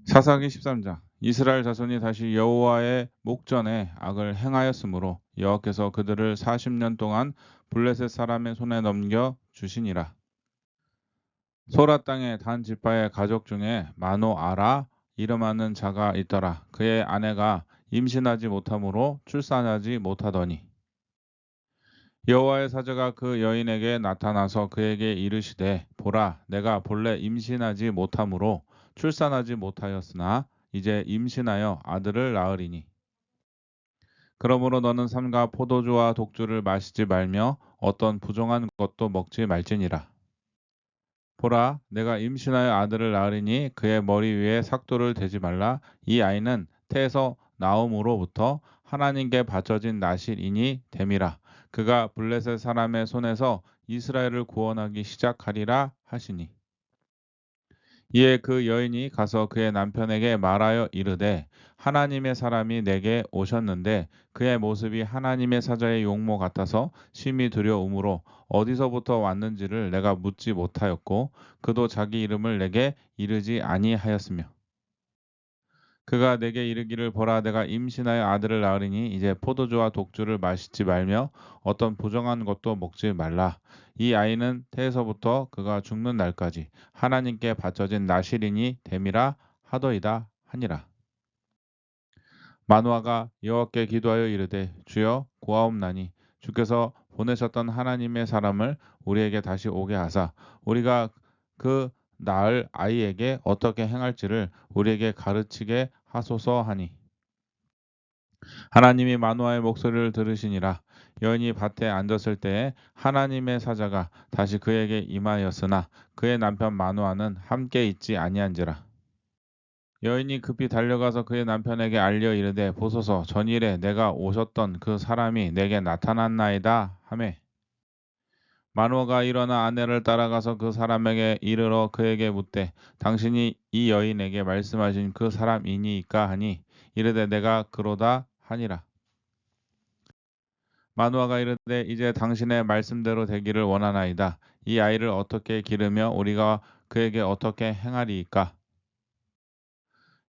사사기 13장. 이스라엘 자손이 다시 여호와의 목전에 악을 행하였으므로 여호와께서 그들을 40년 동안 블레셋 사람의 손에 넘겨 주시니라. 소라 땅의 단 지파의 가족 중에 마노아라 이름하는 자가 있더라. 그의 아내가 임신하지 못하므로 출산하지 못하더니 여호와의 사자가 그 여인에게 나타나서 그에게 이르시되 보라 내가 본래 임신하지 못하므로 출산하지 못하였으나 이제 임신하여 아들을 낳으리니 그러므로 너는 삼가 포도주와 독주를 마시지 말며 어떤 부정한 것도 먹지 말지니라. 보라 내가 임신하여 아들을 낳으리니 그의 머리 위에 삭도를 대지 말라. 이 아이는 태에서 나옴으로부터 하나님께 바쳐진 나실이니 됨이라. 그가 블레셋 사람의 손에서 이스라엘을 구원하기 시작하리라 하시니 이에 그 여인이 가서 그의 남편에게 말하여 이르되 하나님의 사람이 내게 오셨는데 그의 모습이 하나님의 사자의 용모 같아서 심히 두려움으로 어디서부터 왔는지를 내가 묻지 못하였고 그도 자기 이름을 내게 이르지 아니하였으며 그가 내게 이르기를 보라 내가 임신하여 아들을 낳으리니 이제 포도주와 독주를 마시지 말며 어떤 부정한 것도 먹지 말라. 이 아이는 태에서부터 그가 죽는 날까지 하나님께 바쳐진 나실인이 됨이라 하더이다 하니라. 마노아가 여호와께 기도하여 이르되 주여 고아옵나니 주께서 보내셨던 하나님의 사람을 우리에게 다시 오게 하사 우리가 그 낳을 아이에게 어떻게 행할지를 우리에게 가르치게 하소서 하니 하나님이 마노아의 목소리를 들으시니라. 여인이 밭에 앉았을 때에 하나님의 사자가 다시 그에게 임하였으나 그의 남편 마노아는 함께 있지 아니한지라. 여인이 급히 달려가서 그의 남편에게 알려 이르되 보소서 전일에 내가 오셨던 그 사람이 내게 나타났나이다 하매 마노아가 일어나 아내를 따라가서 그 사람에게 이르러 그에게 묻되 당신이 이 여인에게 말씀하신 그 사람이니이까 하니 이르되 내가 그로다 하니라. 마노아가 이르되 이제 당신의 말씀대로 되기를 원하나이다. 이 아이를 어떻게 기르며 우리가 그에게 어떻게 행하리이까?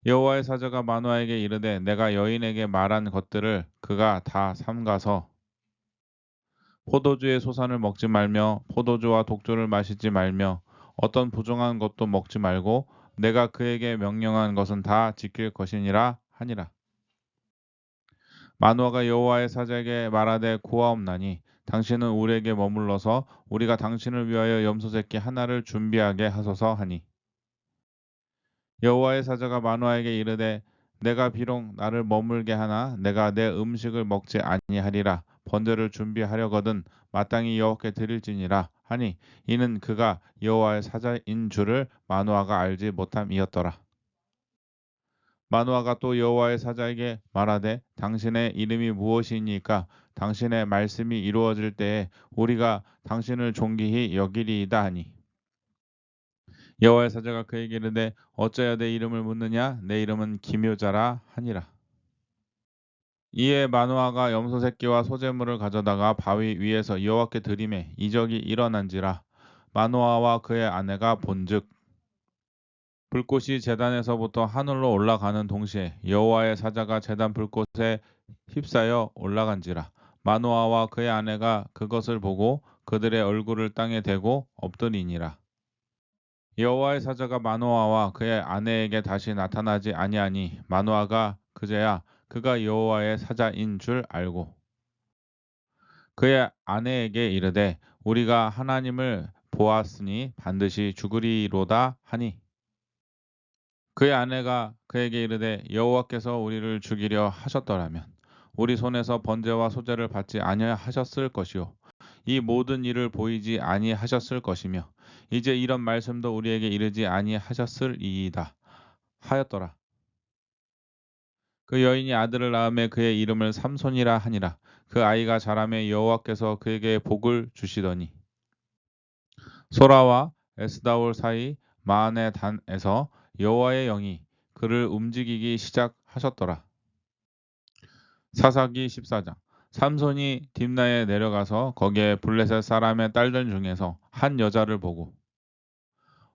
여호와의 사자가 마노아에게 이르되 내가 여인에게 말한 것들을 그가 다 삼가서 포도주의 소산을 먹지 말며 포도주와 독주를 마시지 말며 어떤 부정한 것도 먹지 말고 내가 그에게 명령한 것은 다 지킬 것이니라 하니라. 마노아가 여호와의 사자에게 말하되 고하옵나니 당신은 우리에게 머물러서 우리가 당신을 위하여 염소 새끼 하나를 준비하게 하소서 하니 여호와의 사자가 마노아에게 이르되 내가 비록 나를 머물게 하나 내가 내 음식을 먹지 아니하리라 번제를 준비하려거든 마땅히 여호와께 드릴지니라 하니 이는 그가 여호와의 사자인 줄을 마노아가 알지 못함이었더라. 마노아가 또 여호와의 사자에게 말하되 당신의 이름이 무엇이니까 당신의 말씀이 이루어질 때에 우리가 당신을 존귀히 여기리이다 하니 여호와의 사자가 그에게 이르되 어찌하여 내 이름을 묻느냐 내 이름은 기묘자라 하니라. 이에 마노아가 염소 새끼와 소재물을 가져다가 바위 위에서 여호와께 드리매 이적이 일어난지라. 마노아와 그의 아내가 본즉 불꽃이 제단에서부터 하늘로 올라가는 동시에 여호와의 사자가 제단 불꽃에 휩싸여 올라간지라. 마노아와 그의 아내가 그것을 보고 그들의 얼굴을 땅에 대고 엎드리니라. 여호와의 사자가 마노아와 그의 아내에게 다시 나타나지 아니하니 마노아가 그제야 그가 여호와의 사자인 줄 알고 그의 아내에게 이르되 우리가 하나님을 보았으니 반드시 죽으리로다 하니 그의 아내가 그에게 이르되 여호와께서 우리를 죽이려 하셨더라면 우리 손에서 번제와 소제를 받지 아니하셨을 것이요 이 모든 일을 보이지 아니하셨을 것이며 이제 이런 말씀도 우리에게 이르지 아니하셨을이이다 하였더라. 그 여인이 아들을 낳음에 그의 이름을 삼손이라 하니라. 그 아이가 자라매 여호와께서 그에게 복을 주시더니 소라와 에스다올 사이 마한의 단에서 여호와의 영이 그를 움직이기 시작하셨더라. 사사기 14장. 삼손이 딥나에 내려가서 거기에 블레셋 사람의 딸들 중에서 한 여자를 보고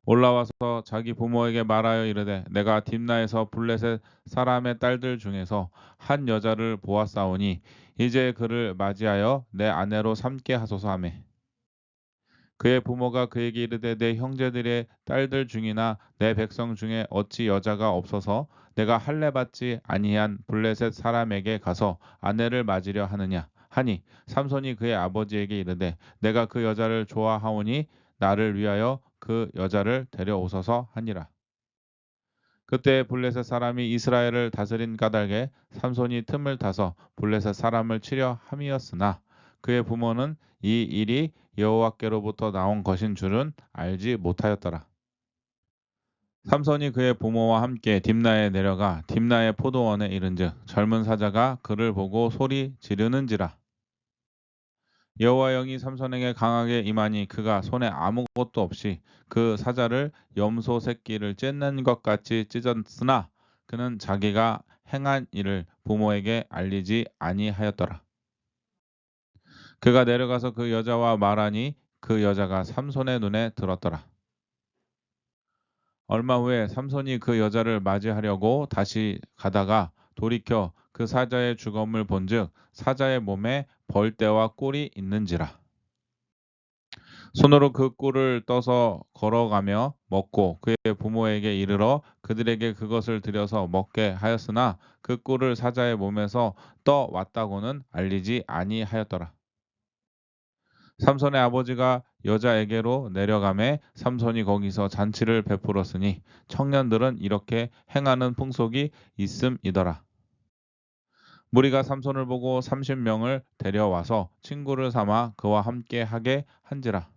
올라와서 자기 부모에게 말하여 이르되 내가 딥나에서 블레셋 사람의 딸들 중에서 한 여자를 보았사오니 이제 그를 맞이하여 내 아내로 삼게 하소서 하매 그의 부모가 그에게 이르되 내 형제들의 딸들 중이나 내 백성 중에 어찌 여자가 없어서 내가 할례 받지 아니한 블레셋 사람에게 가서 아내를 맞으려 하느냐 하니 삼손이 그의 아버지에게 이르되 내가 그 여자를 좋아하오니 나를 위하여 그 여자를 데려오소서 하니라. 그때 블레셋 사람이 이스라엘을 다스린 까닭에 삼손이 틈을 타서 블레셋 사람을 치려 함이었으나 그의 부모는 이 일이 여호와께로부터 나온 것인 줄은 알지 못하였더라. 삼손이 그의 부모와 함께 딥나에 내려가 딥나의 포도원에 이른즉 젊은 사자가 그를 보고 소리 지르는지라. 여호와 영이 삼손에게 강하게 임하니 그가 손에 아무것도 없이 그 사자를 염소 새끼를 찢는 것 같이 찢었으나 그는 자기가 행한 일을 부모에게 알리지 아니하였더라. 그가 내려가서 그 여자와 말하니 그 여자가 삼손의 눈에 들었더라. 얼마 후에 삼손이 그 여자를 맞이하려고 다시 가다가 돌이켜 그 사자의 주검을 본즉 사자의 몸에 벌떼와 꿀이 있는지라. 손으로 그 꿀을 떠서 걸어가며 먹고 그의 부모에게 이르러 그들에게 그것을 들여서 먹게 하였으나 그 꿀을 사자의 몸에서 떠 왔다고는 알리지 아니하였더라. 삼손의 아버지가 여자에게로 내려가매 삼손이 거기서 잔치를 베풀었으니 청년들은 이렇게 행하는 풍속이 있음이더라. 무리가 삼손을 보고 30명을 데려와서 친구를 삼아 그와 함께 하게 한지라.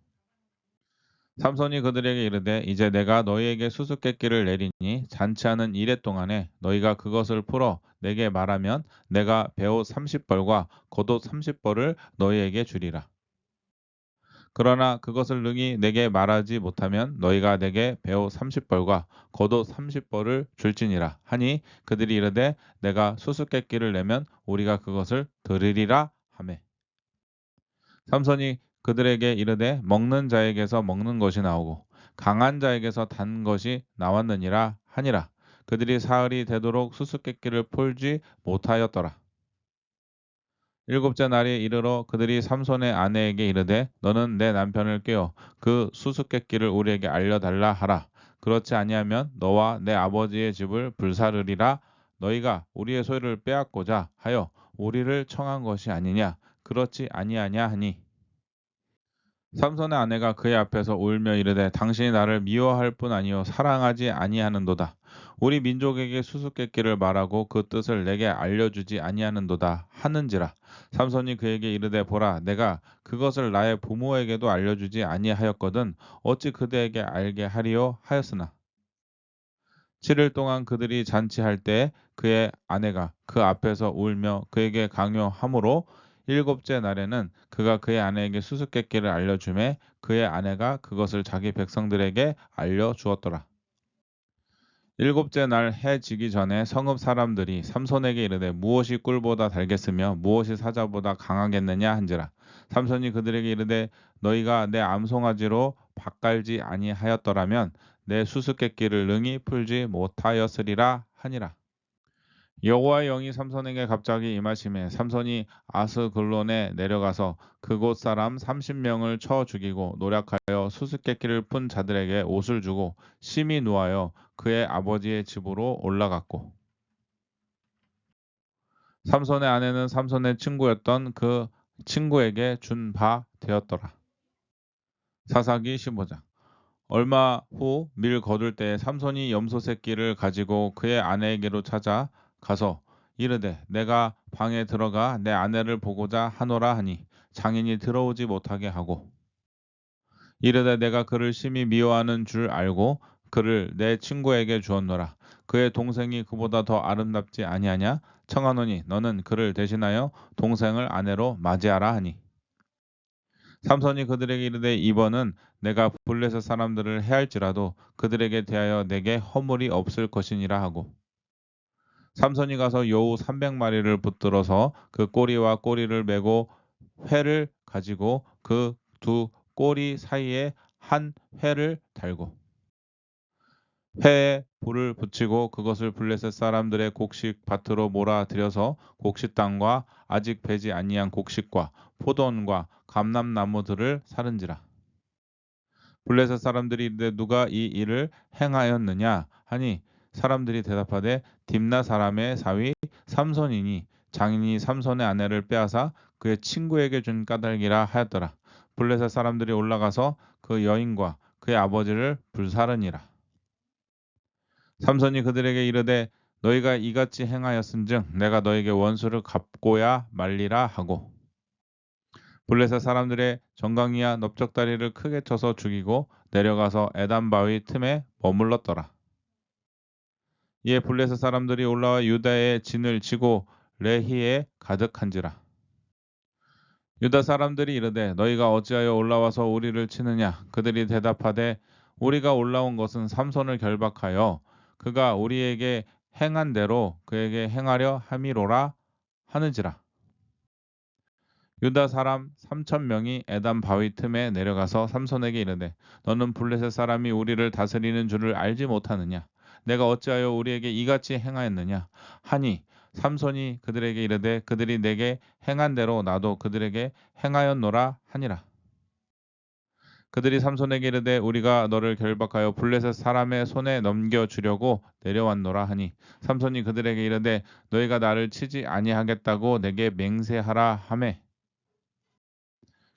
삼손이 그들에게 이르되 이제 내가 너희에게 수수께끼를 내리니 잔치하는 이래 동안에 너희가 그것을 풀어 내게 말하면 내가 베옷 30벌과 겉옷 30벌을 너희에게 주리라. 그러나 그것을 능히 내게 말하지 못하면 너희가 내게 베옷 30벌과 겉옷 30벌을 줄지니라 하니 그들이 이르되 내가 수수께끼를 내면 우리가 그것을 들으리라 하매 삼손이 그들에게 이르되 먹는 자에게서 먹는 것이 나오고 강한 자에게서 단 것이 나왔느니라 하니라. 그들이 사흘이 되도록 수수께끼를 풀지 못하였더라. 일곱째 날에 이르러 그들이 삼손의 아내에게 이르되 너는 내 남편을 깨워 그 수수께끼를 우리에게 알려달라 하라. 그렇지 아니하면 너와 내 아버지의 집을 불사르리라. 너희가 우리의 소유를 빼앗고자 하여 우리를 청한 것이 아니냐. 그렇지 아니하냐 하니 삼손의 아내가 그의 앞에서 울며 이르되 당신이 나를 미워할 뿐 아니요 사랑하지 아니하는도다. 우리 민족에게 수수께끼를 말하고 그 뜻을 내게 알려주지 아니하는도다 하는지라. 삼손이 그에게 이르되 보라 내가 그것을 나의 부모에게도 알려주지 아니하였거든 어찌 그대에게 알게 하리요 하였으나 7일 동안 그들이 잔치할 때 그의 아내가 그 앞에서 울며 그에게 강요하므로 일곱째 날에는 그가 그의 아내에게 수수께끼를 알려주매 그의 아내가 그것을 자기 백성들에게 알려주었더라. 일곱째 날 해 지기 전에 성읍 사람들이 삼손에게 이르되 무엇이 꿀보다 달겠으며 무엇이 사자보다 강하겠느냐 한지라. 삼손이 그들에게 이르되 너희가 내 암송아지로 밭갈지 아니하였더라면 내 수수께끼를 능히 풀지 못하였으리라 하니라. 여호와의 영이 삼손에게 갑자기 임하심에 삼손이 아스글론에 내려가서 그곳 사람 30명을 쳐 죽이고 노략하여 수수께끼를 푼 자들에게 옷을 주고 심히 노하여 그의 아버지의 집으로 올라갔고 삼손의 아내는 삼손의 친구였던 그 친구에게 준 바 되었더라. 사사기 15장 얼마 후 밀 거둘 때에 삼손이 염소 새끼를 가지고 그의 아내에게로 찾아 가서 이르되 내가 방에 들어가 내 아내를 보고자 하노라 하니 장인이 들어오지 못하게 하고 이르되 내가 그를 심히 미워하는 줄 알고 그를 내 친구에게 주었노라. 그의 동생이 그보다 더 아름답지 아니하냐 청하노니 너는 그를 대신하여 동생을 아내로 맞이하라 하니 삼손이 그들에게 이르되 이번은 내가 블레셋 사람들을 해할지라도 그들에게 대하여 내게 허물이 없을 것이니라 하고 삼손이 가서 여우 300마리를 붙들어서 그 꼬리와 꼬리를 메고 회를 가지고 그 두 꼬리 사이에 한 회를 달고 회에 불을 붙이고 그것을 블레셋 사람들의 곡식 밭으로 몰아들여서 곡식 땅과 아직 배지 아니한 곡식과 포도원과 감람나무들을 사른지라. 블레셋 사람들이 이르되 누가 이 일을 행하였느냐 하니 사람들이 대답하되 딥나 사람의 사위 삼손이니 장인이 삼손의 아내를 빼앗아 그의 친구에게 준 까닭이라 하였더라. 블레셋 사람들이 올라가서 그 여인과 그의 아버지를 불사르니라. 삼손이 그들에게 이르되 너희가 이같이 행하였은즉 내가 너에게 원수를 갚고야 말리라 하고 블레셋 사람들의 정강이와 넓적다리를 크게 쳐서 죽이고 내려가서 에단 바위 틈에 머물렀더라. 이에 블레셋 사람들이 올라와 유다의 진을 치고 레히에 가득한지라. 유다 사람들이 이르되 너희가 어찌하여 올라와서 우리를 치느냐? 그들이 대답하되 우리가 올라온 것은 삼손을 결박하여 그가 우리에게 행한 대로 그에게 행하려 함이로라 하는지라. 유다 사람 3,000명이 에단 바위 틈에 내려가서 삼손에게 이르되 너는 블레셋 사람이 우리를 다스리는 줄을 알지 못하느냐? 내가 어찌하여 우리에게 이같이 행하였느냐? 하니 삼손이 그들에게 이르되 그들이 내게 행한 대로 나도 그들에게 행하였노라 하니라. 그들이 삼손에게 이르되 우리가 너를 결박하여 블레셋 사람의 손에 넘겨 주려고 내려왔노라 하니 삼손이 그들에게 이르되 너희가 나를 치지 아니하겠다고 내게 맹세하라 하매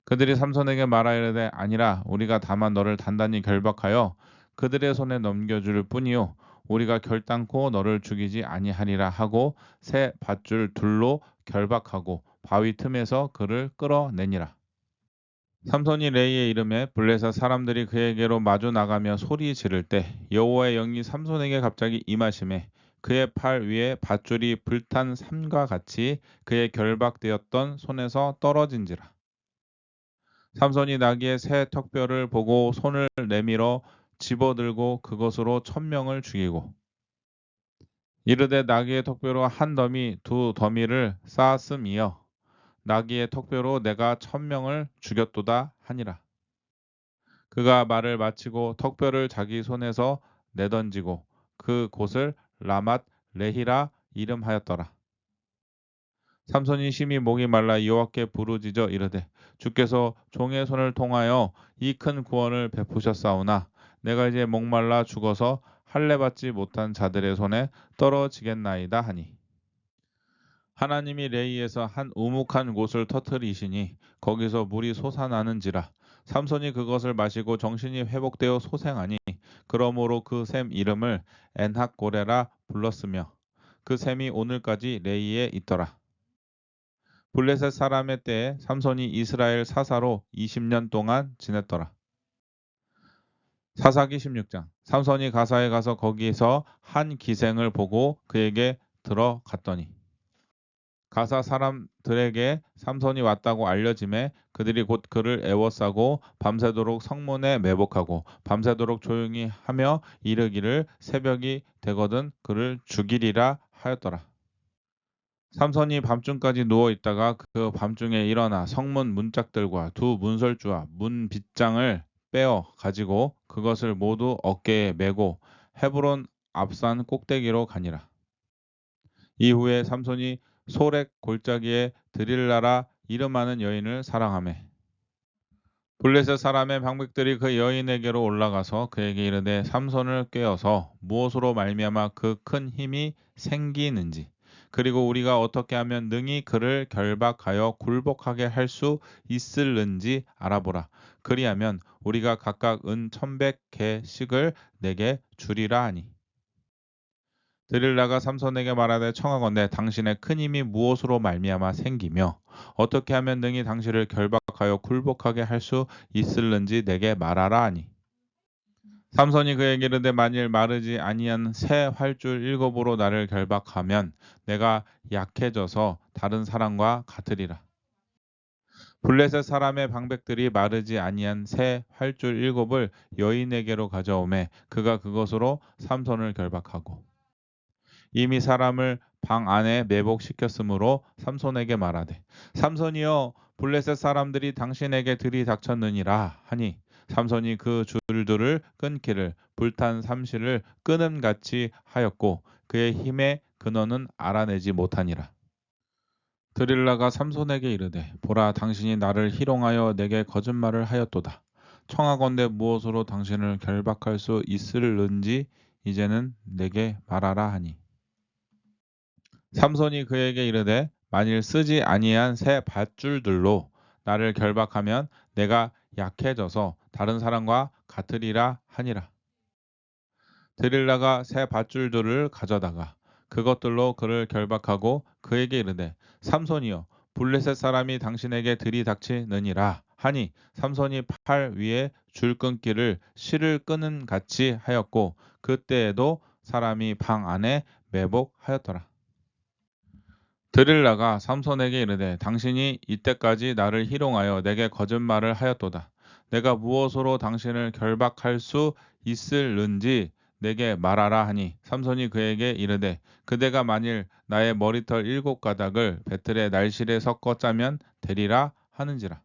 그들이 삼손에게 말하이르되 아니라 우리가 다만 너를 단단히 결박하여 그들의 손에 넘겨줄 뿐이요 우리가 결단코 너를 죽이지 아니하리라 하고 새 밧줄 둘로 결박하고 바위 틈에서 그를 끌어내니라. 삼손이 레이에 이름에 블레셋 사람들이 그에게로 마주 나가며 소리 지를 때 여호와의 영이 삼손에게 갑자기 임하심에 그의 팔 위에 밧줄이 불탄 삼과 같이 그의 결박되었던 손에서 떨어진지라. 삼손이 나귀의 새 턱뼈를 보고 손을 내밀어 집어들고 그것으로 1,000명을 죽이고 이르되 나귀의 턱뼈로 한 더미 두 더미를 쌓았음이여 나귀의 턱뼈로 내가 1,000명을 죽였도다 하니라. 그가 말을 마치고 턱뼈를 자기 손에서 내던지고 그 곳을 라맛 레히라 이름하였더라. 삼손이 심히 목이 말라 여호와께 부르짖어 이르되 주께서 종의 손을 통하여 이 큰 구원을 베푸셨사오나 내가 이제 목말라 죽어서 할례 받지 못한 자들의 손에 떨어지겠나이다 하니 하나님이 레이에서 한 우묵한 곳을 터뜨리시니 거기서 물이 솟아나는지라 삼손이 그것을 마시고 정신이 회복되어 소생하니 그러므로 그 샘 이름을 엔학고레라 불렀으며 그 샘이 오늘까지 레이에 있더라. 블레셋 사람의 때에 삼손이 이스라엘 사사로 20년 동안 지냈더라. 사사기 16장 삼손이 가사에 가서 거기서 한 기생을 보고 그에게 들어갔더니 가사 사람들에게 삼손이 왔다고 알려짐에 그들이 곧 그를 애워싸고 밤새도록 성문에 매복하고 밤새도록 조용히 하며 이르기를 새벽이 되거든 그를 죽이리라 하였더라. 삼손이 밤중까지 누워 있다가 그 밤중에 일어나 성문 문짝들과 두 문설주와 문 빗장을 빼어 가지고 그것을 모두 어깨에 메고 헤브론 앞산 꼭대기로 가니라. 이후에 삼손이 소렉 골짜기에 드릴라라 이름하는 여인을 사랑하매 블레셋 사람의 방백들이 그 여인에게로 올라가서 그에게 이르되 삼손을 꾀어서 무엇으로 말미암아 그 큰 힘이 생기는지 그리고 우리가 어떻게 하면 능히 그를 결박하여 굴복하게 할 수 있을는지 알아보라. 그리하면 우리가 각각 은 1,100개씩을 내게 주리라 하니 드릴라가 삼손에게 말하되 청하건대 당신의 큰 힘이 무엇으로 말미암아 생기며 어떻게 하면 능히 당신을 결박하여 굴복하게 할 수 있을는지 내게 말하라 하니 삼손이 그에게 이르되 만일 마르지 아니한 새 활줄 7으로 나를 결박하면 내가 약해져서 다른 사람과 같으리라. 블레셋 사람의 방백들이 마르지 아니한 새 활줄 7을 여인에게로 가져오매 그가 그것으로 삼손을 결박하고 이미 사람을 방 안에 매복시켰으므로 삼손에게 말하되 삼손이여 블레셋 사람들이 당신에게 들이닥쳤느니라 하니 삼손이 그 줄들을 끊기를 불탄 삼시를 끊음같이 하였고 그의 힘의 근원은 알아내지 못하니라. 드릴라가 삼손에게 이르되 보라 당신이 나를 희롱하여 내게 거짓말을 하였도다. 청하건대 무엇으로 당신을 결박할 수 있을는지 이제는 내게 말하라 하니 삼손이 그에게 이르되 만일 쓰지 아니한 새 밧줄들로 나를 결박하면 내가 약해져서 다른 사람과 같으리라 하니라. 드릴라가 새 밧줄들을 가져다가 그것들로 그를 결박하고 그에게 이르되 삼손이여 블레셋 사람이 당신에게 들이닥치느니라 하니 삼손이 팔 위에 줄 끊기를 실을 끄는 같이 하였고 그때에도 사람이 방 안에 매복하였더라. 드릴라가 삼손에게 이르되 당신이 이때까지 나를 희롱하여 내게 거짓말을 하였도다. 내가 무엇으로 당신을 결박할 수 있을는지 내게 말하라 하니 삼손이 그에게 이르되 그대가 만일 나의 머리털 7가닥을 배틀의 날실에 섞어 짜면 되리라 하는지라.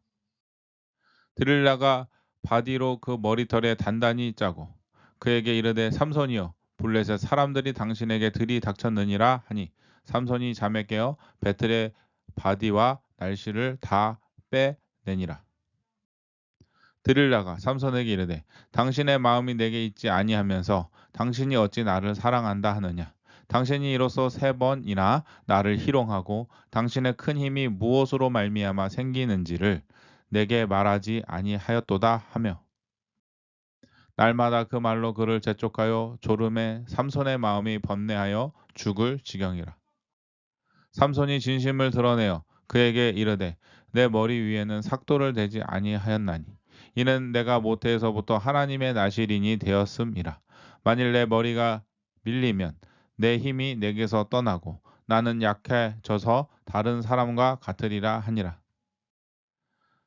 드릴라가 바디로 그 머리털에 단단히 짜고 그에게 이르되 삼손이여 블레셋 사람들이 당신에게 들이닥쳤느니라 하니 삼손이 잠에 깨어 배틀의 바디와 날씨를 다 빼내니라. 드릴라가 삼손에게 이르되 당신의 마음이 내게 있지 아니하면서 당신이 어찌 나를 사랑한다 하느냐. 당신이 이로써 3번이나 나를 희롱하고 당신의 큰 힘이 무엇으로 말미암아 생기는지를 내게 말하지 아니하였도다 하며 날마다 그 말로 그를 재촉하여 졸음에 삼손의 마음이 번뇌하여 죽을 지경이라. 삼손이 진심을 드러내어 그에게 이르되 내 머리 위에는 삭도를 대지 아니하였나니 이는 내가 모태에서부터 하나님의 나실인이 되었음이라. 만일 내 머리가 밀리면 내 힘이 내게서 떠나고 나는 약해져서 다른 사람과 같으리라 하니라.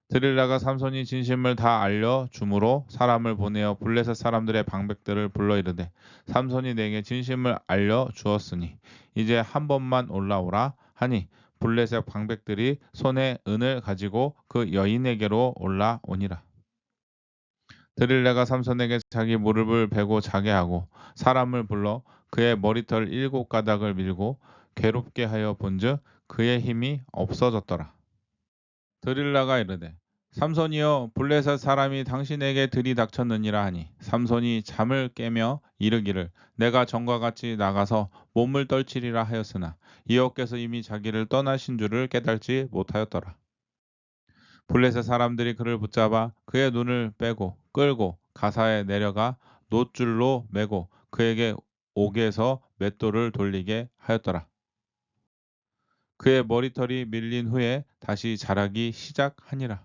드릴라가 삼손이 진심을 다 알려 주므로 사람을 보내어 블레셋 사람들의 방백들을 불러 이르되 삼손이 내게 진심을 알려 주었으니 이제 한 번만 올라오라 하니 블레셋 방백들이 손에 은을 가지고 그 여인에게로 올라오니라. 드릴라가 삼손에게 자기 무릎을 베고 자게 하고 사람을 불러 그의 머리털 7가닥을 밀고 괴롭게 하여 본즉 그의 힘이 없어졌더라. 드릴라가 이르되 삼손이여 블레셋 사람이 당신에게 들이닥쳤느니라 하니 삼손이 잠을 깨며 이르기를 내가 전과 같이 나가서 몸을 떨치리라 하였으나 여호와께서 이미 자기를 떠나신 줄을 깨달지 못하였더라. 블레셋 사람들이 그를 붙잡아 그의 눈을 빼고 끌고 가사에 내려가 놋줄로 매고 그에게 옥에서 맷돌을 돌리게 하였더라. 그의 머리털이 밀린 후에 다시 자라기 시작하니라.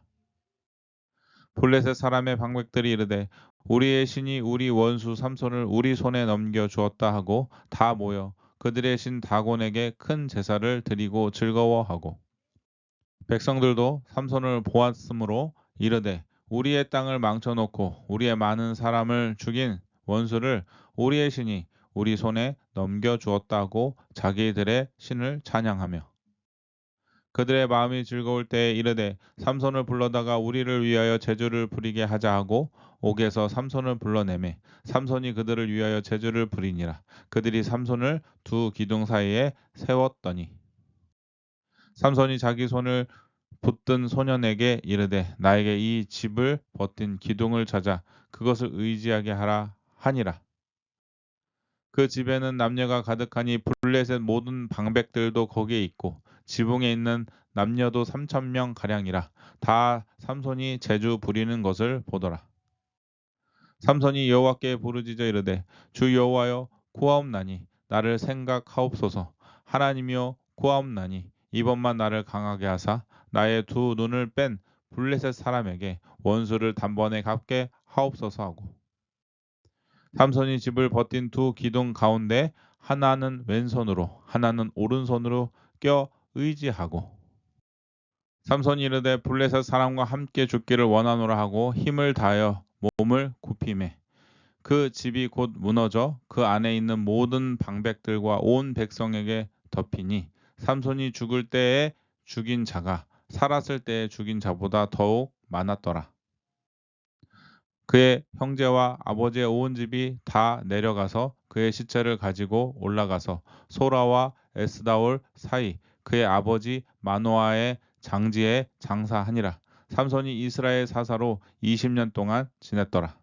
블레셋 사람의 방백들이 이르되 우리의 신이 우리 원수 삼손을 우리 손에 넘겨 주었다 하고 다 모여 그들의 신 다곤에게 큰 제사를 드리고 즐거워하고 백성들도 삼손을 보았으므로 이르되 우리의 땅을 망쳐놓고 우리의 많은 사람을 죽인 원수를 우리의 신이 우리 손에 넘겨 주었다고 자기들의 신을 찬양하며 그들의 마음이 즐거울 때에 이르되 삼손을 불러다가 우리를 위하여 제주를 부리게 하자 하고 옥에서 삼손을 불러내매 삼손이 그들을 위하여 제주를 부리니라. 그들이 삼손을 두 기둥 사이에 세웠더니 삼손이 자기 손을 붙든 소년에게 이르되 나에게 이 집을 버틴 기둥을 찾아 그것을 의지하게 하라 하니라. 그 집에는 남녀가 가득하니 블레셋 모든 방백들도 거기에 있고 지붕에 있는 남녀도 3,000명 가량이라. 다 삼손이 제주 부리는 것을 보더라. 삼손이 여호와께 부르짖어 이르되 주 여호와여 구하옵나니 나를 생각하옵소서. 하나님이여 구하옵나니 이번만 나를 강하게 하사 나의 두 눈을 뺀 블레셋 사람에게 원수를 단번에 갚게 하옵소서 하고 삼손이 집을 버틴 두 기둥 가운데 하나는 왼손으로 하나는 오른손으로 껴 의지하고 삼손이 이르되 블레셋 사람과 함께 죽기를 원하노라 하고 힘을 다하여 몸을 굽히매 그 집이 곧 무너져 그 안에 있는 모든 방백들과 온 백성에게 덮이니 삼손이 죽을 때에 죽인 자가 살았을 때에 죽인 자보다 더욱 많았더라. 그의 형제와 아버지의 온 집이 다 내려가서 그의 시체를 가지고 올라가서 소라와 에스다올 사이 그의 아버지 마노아의 장지에 장사하니라. 삼손이 이스라엘 사사로 20년 동안 지냈더라.